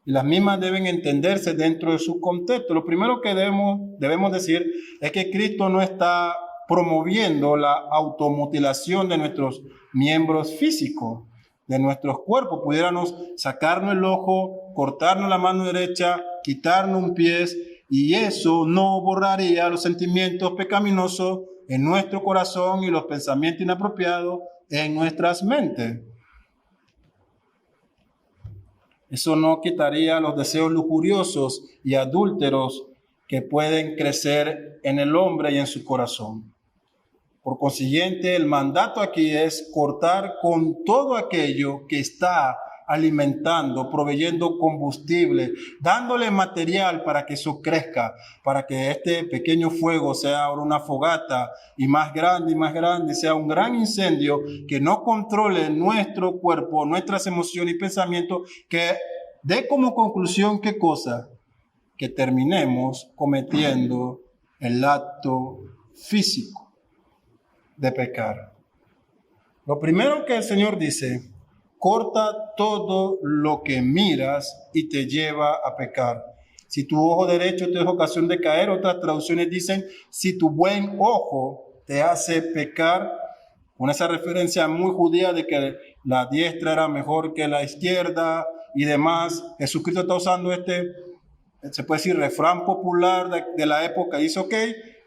y las mismas deben entenderse dentro de su contexto. Lo primero que debemos decir es que Cristo no está promoviendo la automutilación de nuestros miembros físicos, de nuestros cuerpos. Pudiéramos sacarnos el ojo, cortarnos la mano derecha, quitarnos un pie, y eso no borraría los sentimientos pecaminosos en nuestro corazón y los pensamientos inapropiados en nuestras mentes. Eso no quitaría los deseos lujuriosos y adúlteros que pueden crecer en el hombre y en su corazón. Por consiguiente, el mandato aquí es cortar con todo aquello que está alimentando, proveyendo combustible, dándole material para que eso crezca, para que este pequeño fuego sea ahora una fogata y más grande, sea un gran incendio que no controle nuestro cuerpo, nuestras emociones y pensamientos, que dé como conclusión ¿qué cosa? Que terminemos cometiendo el acto físico de pecar. Lo primero que el Señor dice: corta todo lo que miras y te lleva a pecar. Si tu ojo derecho te es ocasión de caer, otras traducciones dicen: si tu buen ojo te hace pecar, con esa referencia muy judía de que la diestra era mejor que la izquierda y demás. Jesucristo está usando se puede decir, refrán popular de la época. Dice: ok,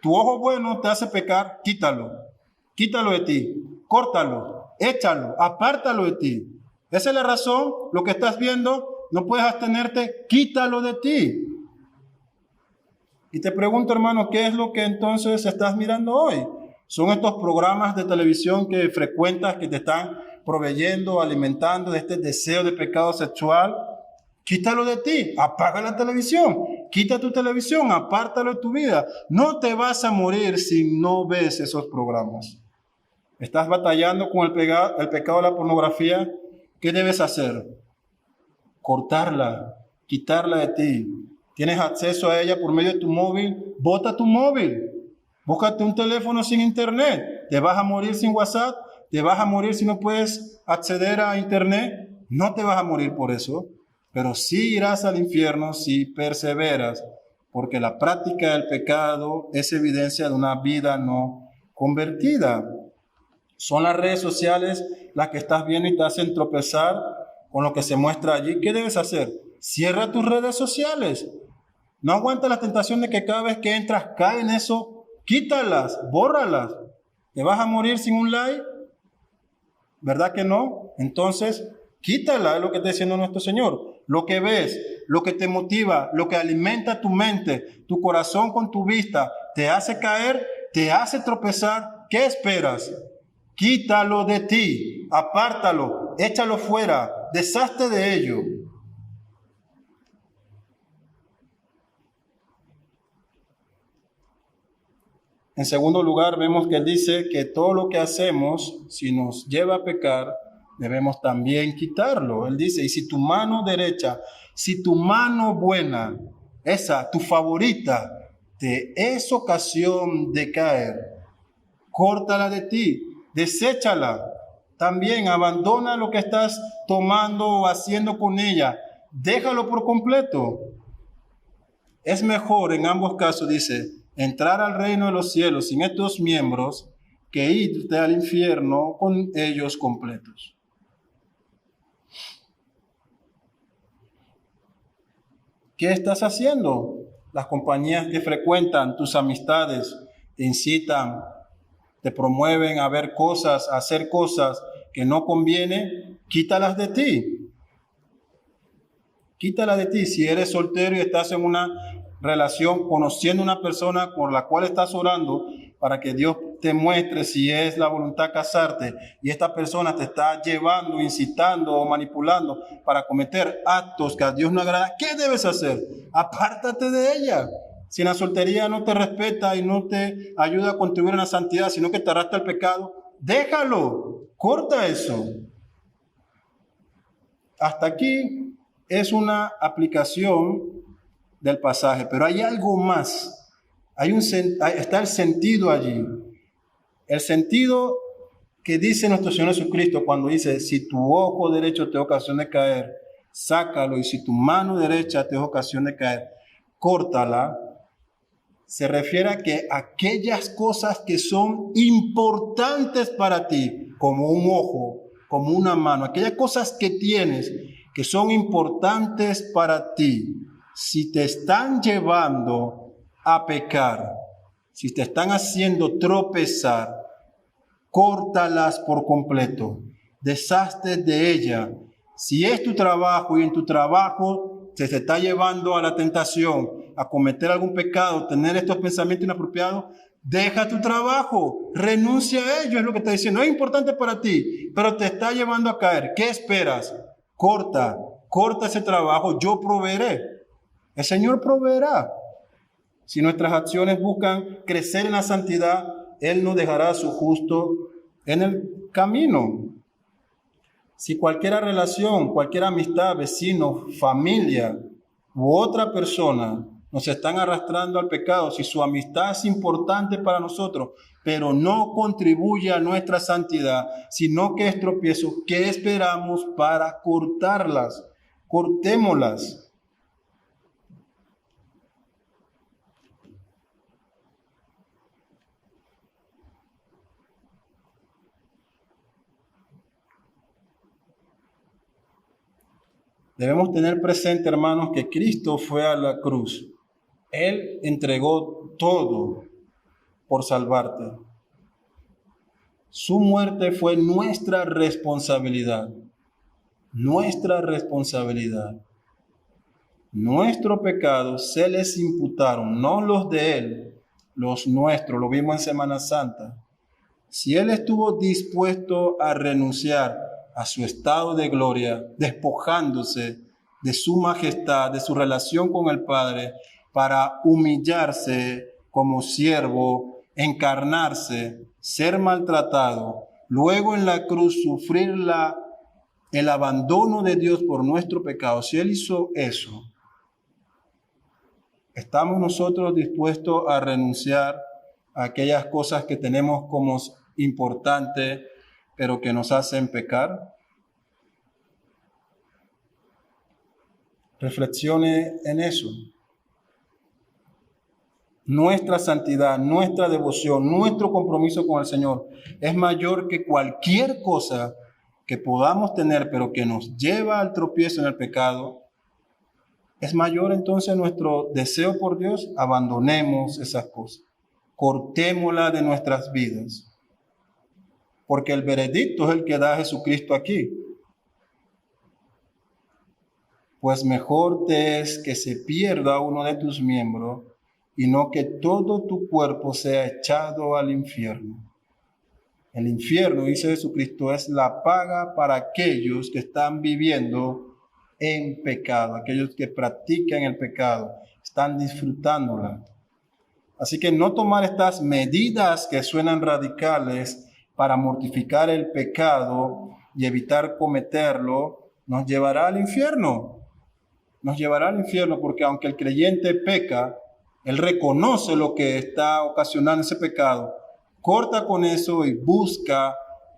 tu ojo bueno te hace pecar, quítalo de ti, córtalo, échalo, apártalo de ti. Esa es la razón, lo que estás viendo, no puedes abstenerte, quítalo de ti. Y te pregunto, hermano, ¿qué es lo que entonces estás mirando hoy? Son estos programas de televisión que frecuentas, que te están proveyendo, alimentando de este deseo de pecado sexual. Quítalo de ti, apaga la televisión, quita tu televisión, apártalo de tu vida. No te vas a morir si no ves esos programas. ¿Estás batallando con el pecado de la pornografía? ¿Qué debes hacer? Cortarla, quitarla de ti. ¿Tienes acceso a ella por medio de tu móvil? Bota tu móvil. Búscate un teléfono sin internet. ¿Te vas a morir sin WhatsApp? ¿Te vas a morir si no puedes acceder a internet? No te vas a morir por eso, pero sí irás al infierno si perseveras, porque la práctica del pecado es evidencia de una vida no convertida. Son las redes sociales las que estás viendo y te hacen tropezar con lo que se muestra allí. ¿Qué debes hacer? Cierra tus redes sociales. No aguanta la tentación de que cada vez que entras cae en eso. Quítalas, bórralas. ¿Te vas a morir sin un like? ¿Verdad que no? Entonces, quítala, es lo que está diciendo nuestro Señor. Lo que ves, lo que te motiva, lo que alimenta tu mente, tu corazón con tu vista, te hace caer, te hace tropezar. ¿Qué esperas? Quítalo de ti, apártalo, échalo fuera, deshazte de ello. En segundo lugar, vemos que él dice que todo lo que hacemos, si nos lleva a pecar, debemos también quitarlo. Él dice, y si tu mano derecha, si tu mano buena, esa, tu favorita, te es ocasión de caer, córtala de ti, deséchala. También abandona lo que estás tomando o haciendo con ella. Déjalo por completo. Es mejor en ambos casos, dice, entrar al reino de los cielos sin estos miembros que irte al infierno con ellos completos. ¿Qué estás haciendo? Las compañías que frecuentan, tus amistades, te incitan, te promueven a ver cosas, a hacer cosas que no conviene, quítalas de ti. Quítala de ti. Si eres soltero y estás en una relación, conociendo una persona con la cual estás orando para que Dios te muestre si es la voluntad casarte, y esta persona te está llevando, incitando o manipulando para cometer actos que a Dios no agrada, ¿qué debes hacer? Apártate de ella. Si en la soltería no te respeta y no te ayuda a contribuir en la santidad, sino que te arrastra al pecado, déjalo, corta eso. Hasta aquí es una aplicación del pasaje, pero hay algo más. Está el sentido allí. El sentido que dice nuestro Señor Jesucristo cuando dice, si tu ojo derecho te ocasiona de caer, sácalo, y si tu mano derecha te ocasiona de caer, córtala. Se refiere a que aquellas cosas que son importantes para ti, como un ojo, como una mano, aquellas cosas que tienes que son importantes para ti, si te están llevando a pecar, si te están haciendo tropezar, córtalas por completo, deshazte de ella. Si es tu trabajo y en tu trabajo se te está llevando a la tentación, a cometer algún pecado, tener estos pensamientos inapropiados, deja tu trabajo, renuncia a ello, es lo que está diciendo. Es importante para ti, pero te está llevando a caer. ¿Qué esperas? Corta ese trabajo, yo proveeré. El Señor proveerá. Si nuestras acciones buscan crecer en la santidad, Él nos dejará a su justo en el camino. Si cualquier relación, cualquier amistad, vecino, familia u otra persona nos están arrastrando al pecado, si su amistad es importante para nosotros, pero no contribuye a nuestra santidad, sino que es tropiezo, ¿qué esperamos para cortarlas? Cortémoslas. Debemos tener presente, hermanos, que Cristo fue a la cruz. Él entregó todo por salvarte. Su muerte fue nuestra responsabilidad. Nuestra responsabilidad. Nuestros pecados se les imputaron, no los de Él, los nuestros. Lo vimos en Semana Santa. Si Él estuvo dispuesto a renunciar a su estado de gloria, despojándose de su majestad, de su relación con el Padre, para humillarse como siervo, encarnarse, ser maltratado, luego en la cruz sufrir el abandono de Dios por nuestro pecado. Si Él hizo eso, ¿estamos nosotros dispuestos a renunciar a aquellas cosas que tenemos como importantes, pero que nos hacen pecar? Reflexione en eso. Nuestra santidad, nuestra devoción, nuestro compromiso con el Señor es mayor que cualquier cosa que podamos tener, pero que nos lleva al tropiezo en el pecado. Es mayor entonces nuestro deseo por Dios. Abandonemos esas cosas. Cortémoslas de nuestras vidas. Porque el veredicto es el que da Jesucristo aquí. Pues mejor te es que se pierda uno de tus miembros y no que todo tu cuerpo sea echado al infierno. El infierno, dice Jesucristo, es la paga para aquellos que están viviendo en pecado, aquellos que practican el pecado, están disfrutándola. Así que no tomar estas medidas que suenan radicales para mortificar el pecado y evitar cometerlo, nos llevará al infierno. Nos llevará al infierno porque aunque el creyente peca, él reconoce lo que está ocasionando ese pecado, corta con eso y busca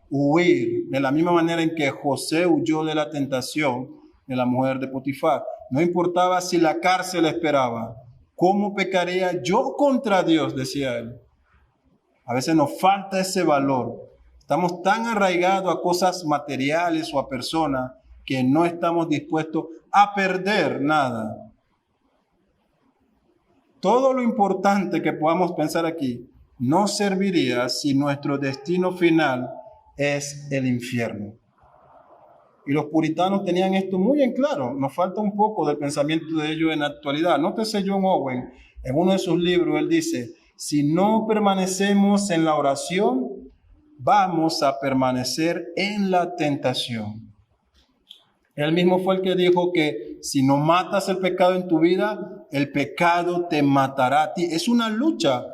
huir de la misma manera en que José huyó de la tentación de la mujer de Potifar. No importaba si la cárcel esperaba. ¿Cómo pecaría yo contra Dios?, decía él. A veces nos falta ese valor. Estamos tan arraigados a cosas materiales o a personas que no estamos dispuestos a perder nada. Todo lo importante que podamos pensar aquí no serviría si nuestro destino final es el infierno. Y los puritanos tenían esto muy en claro. Nos falta un poco del pensamiento de ellos en la actualidad. Nótese John Owen, en uno de sus libros, él dice, si no permanecemos en la oración, vamos a permanecer en la tentación. Él mismo fue el que dijo que si no matas el pecado en tu vida, el pecado te matará a ti. Es una lucha.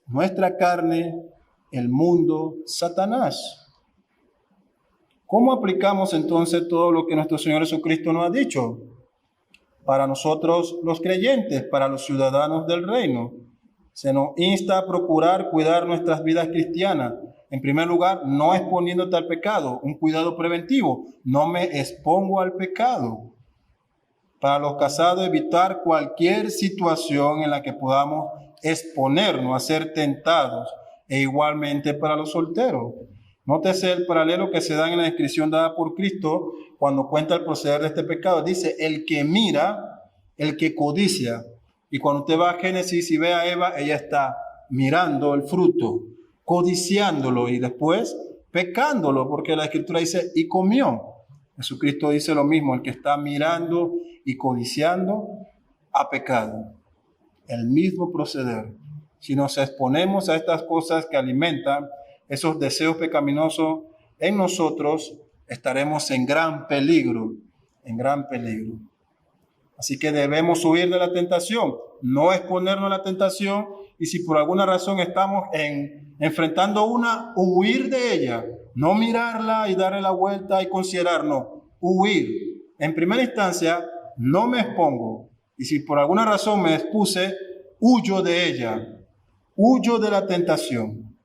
Nuestra carne, el mundo, Satanás. ¿Cómo aplicamos entonces todo lo que nuestro Señor Jesucristo nos ha dicho? Para nosotros los creyentes, para los ciudadanos del reino, se nos insta a procurar cuidar nuestras vidas cristianas. En primer lugar, no exponiéndote al pecado, un cuidado preventivo. No me expongo al pecado. Para los casados, evitar cualquier situación en la que podamos exponernos a ser tentados, e igualmente para los solteros. Nótese el paralelo que se da en la descripción dada por Cristo cuando cuenta el proceder de este pecado. Dice, el que mira, el que codicia. Y cuando usted va a Génesis y ve a Eva, ella está mirando el fruto, codiciándolo y después pecándolo, porque la Escritura dice, y comió. Jesucristo dice lo mismo, el que está mirando y codiciando ha pecado. El mismo proceder. Si nos exponemos a estas cosas que alimentan esos deseos pecaminosos en nosotros, estaremos en gran peligro, en gran peligro. Así que debemos huir de la tentación, no exponernos a la tentación, y si por alguna razón estamos enfrentando una, huir de ella, no mirarla y darle la vuelta y considerarnos, huir. En primera instancia, no me expongo, y si por alguna razón me expuse, huyo de ella, huyo de la tentación.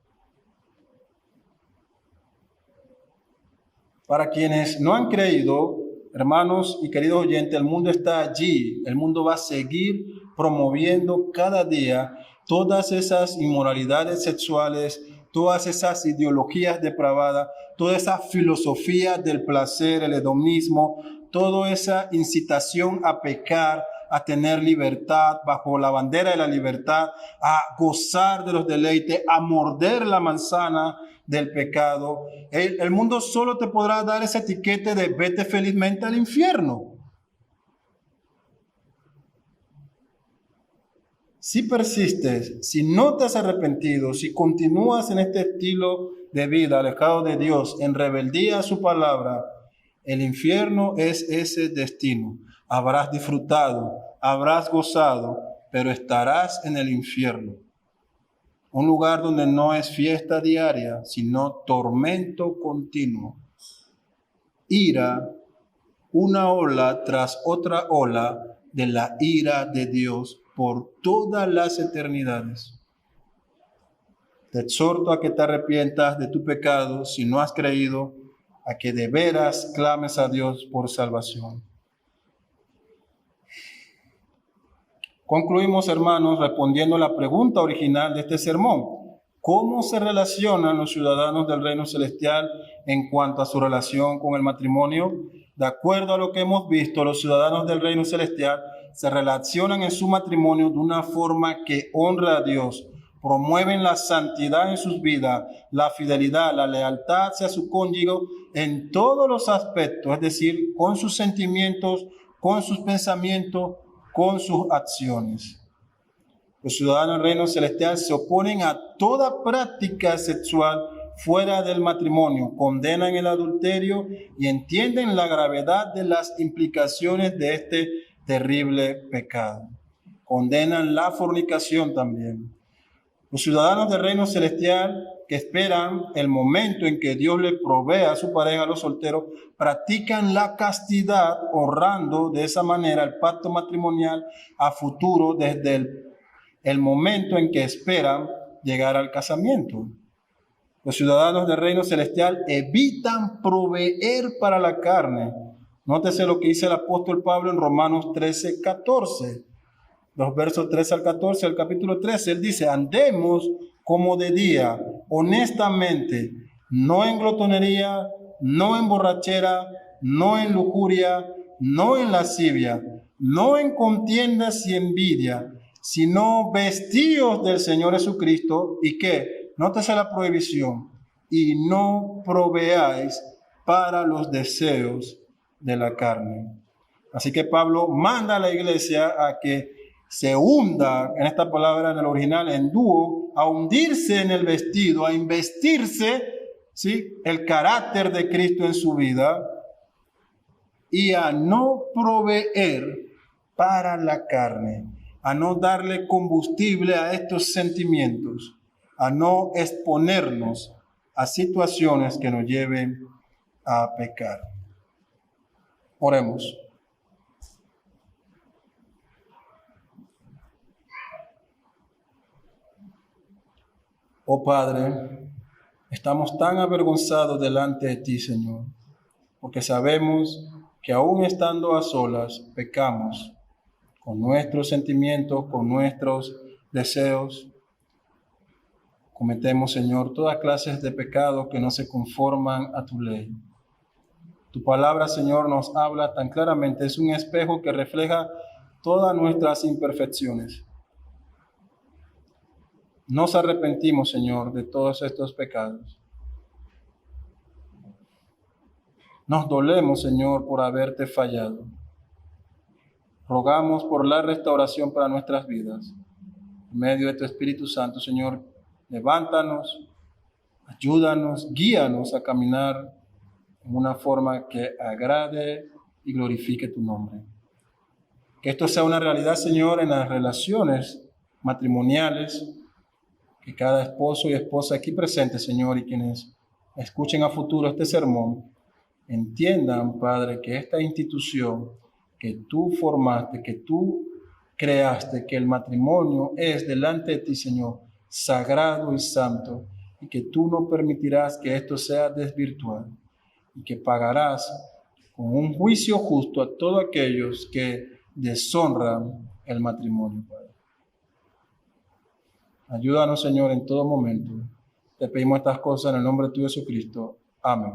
Para quienes no han creído, hermanos y queridos oyentes, el mundo está allí. El mundo va a seguir promoviendo cada día todas esas inmoralidades sexuales, todas esas ideologías depravadas, toda esa filosofía del placer, el hedonismo, toda esa incitación a pecar, a tener libertad bajo la bandera de la libertad, a gozar de los deleites, a morder la manzana del pecado. El mundo solo te podrá dar esa etiqueta de vete felizmente al infierno. Si persistes, si no te has arrepentido, si continúas en este estilo de vida alejado de Dios, en rebeldía a su palabra, el infierno es ese destino. Habrás disfrutado, habrás gozado, pero estarás en el infierno. Un lugar donde no es fiesta diaria, sino tormento continuo. Ira, una ola tras otra ola de la ira de Dios por todas las eternidades. Te exhorto a que te arrepientas de tu pecado si no has creído, a que de veras clames a Dios por salvación. Concluimos, hermanos, respondiendo a la pregunta original de este sermón. ¿Cómo se relacionan los ciudadanos del reino celestial en cuanto a su relación con el matrimonio? De acuerdo a lo que hemos visto, los ciudadanos del reino celestial se relacionan en su matrimonio de una forma que honra a Dios. Promueven la santidad en sus vidas, la fidelidad, la lealtad hacia su cónyuge en todos los aspectos, es decir, con sus sentimientos, con sus pensamientos, con sus acciones. Los ciudadanos del reino celestial se oponen a toda práctica sexual fuera del matrimonio, condenan el adulterio y entienden la gravedad de las implicaciones de este terrible pecado. condenan la fornicación también. Los ciudadanos del reino celestial que esperan el momento en que Dios le provea a su pareja a los solteros, practican la castidad, honrando de esa manera el pacto matrimonial a futuro desde el momento en que esperan llegar al casamiento. Los ciudadanos del reino celestial evitan proveer para la carne. Nótese lo que dice el apóstol Pablo en Romanos 13:14. Los versos 13 al 14 del capítulo 13, él dice: andemos como de día, honestamente, no en glotonería, no en borrachera, no en lujuria, no en lascivia, no en contiendas y envidia, sino vestidos del Señor Jesucristo. ¿Y qué? Nótese la prohibición: y no proveáis para los deseos de la carne. Así que Pablo manda a la iglesia a que se hunda, en esta palabra en el original, en dúo, a hundirse en el vestido, a investirse, ¿sí?, el carácter de Cristo en su vida, y a no proveer para la carne, a no darle combustible a estos sentimientos, a no exponernos a situaciones que nos lleven a pecar. Oremos. Oh Padre, estamos tan avergonzados delante de ti, Señor, porque sabemos que aún estando a solas, pecamos con nuestros sentimientos, con nuestros deseos. Cometemos, Señor, todas clases de pecados que no se conforman a tu ley. Tu palabra, Señor, nos habla tan claramente, es un espejo que refleja todas nuestras imperfecciones. Nos arrepentimos, Señor, de todos estos pecados. Nos dolemos, Señor, por haberte fallado. Rogamos por la restauración para nuestras vidas. En medio de tu Espíritu Santo, Señor, levántanos, ayúdanos, guíanos a caminar en una forma que agrade y glorifique tu nombre. Que esto sea una realidad, Señor, en las relaciones matrimoniales, que cada esposo y esposa aquí presente, Señor, y quienes escuchen a futuro este sermón, entiendan, Padre, que esta institución que tú formaste, que tú creaste, que el matrimonio es delante de ti, Señor, sagrado y santo, y que tú no permitirás que esto sea desvirtuado, y que pagarás con un juicio justo a todos aquellos que deshonran el matrimonio, Padre. Ayúdanos, Señor, en todo momento. Te pedimos estas cosas en el nombre de tu Jesucristo. Amén.